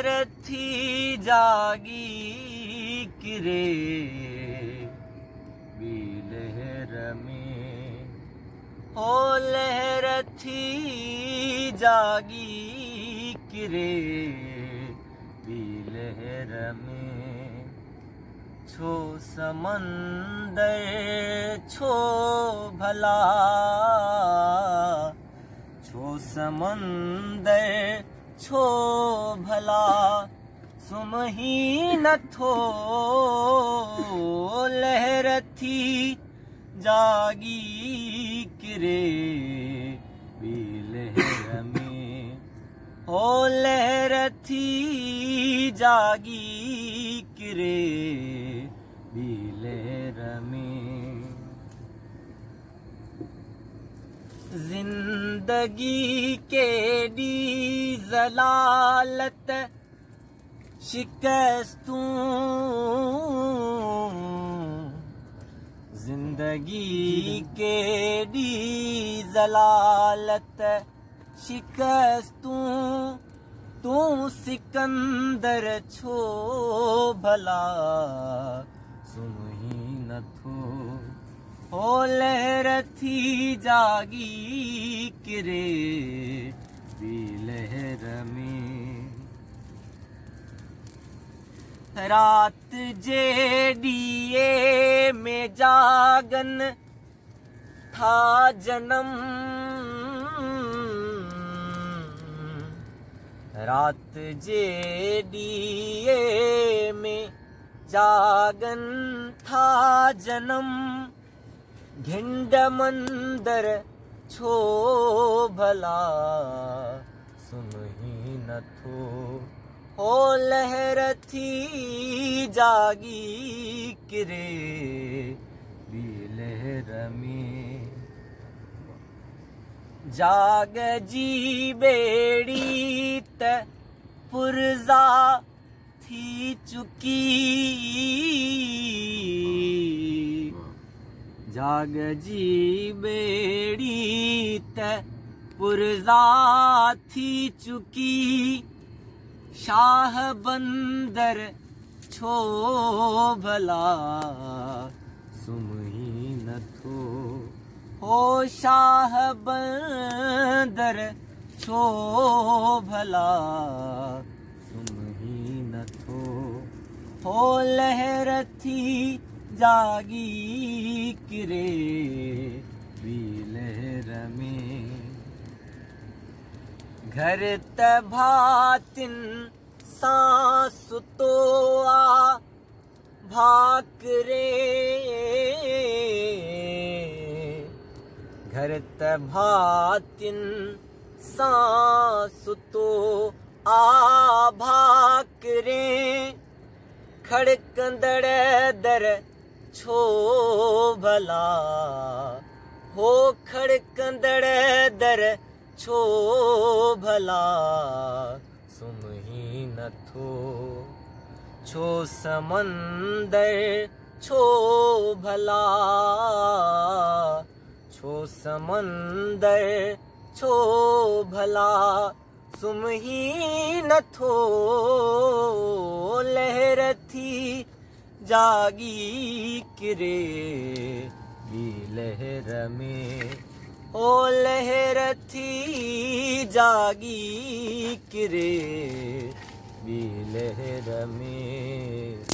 लहर थी जागी किरे भी लहर में, हो लहर थी जागी किरे भी लहर में। छो समंदर छो भला, छो समंदर छो भला, सुमही न थो लहर थी जागी किरे भी लहर में, हो लहर थी जागी किरे भी लहर में। जिंदगी के दी जलालत शिकस्तूं, जिंदगी के दी जलालत शिकस्तूं, तू सिकंदर छो भला सुमही न थो, हो लहर थी जागी किरे भी लहर में। रात जे दिए में जागन था जन्म, रात जे दिए में जागन था जन्म, घिंड मंदर छो भला सुमही न थो, हो लहर थी जागी किरे भी लहर में। जाग जी बेड़ी त पुरजा थी चुकी, जाग जी बेड़ी त पुरजा थी चुकी, शाह बंदर छो भला सुमही न थो, हो शाह बंदर छो भला सुमही न थो, हो लहर थी जागी किरे भी लहर में। घर त भातिन सांस तो आ भाकरे, घर त भातिन सांस तो आ भाकरे, खड़कंदड़ दर छो भला, हो खड़कंदड़ दर छो भला सुमही न थो, छो समंदर छो भला, छो समंदर छो भला सुमही न थो, लहर थी जागी किरे भी लहर में, ओ लहर थी जागी किरे भी लहर में।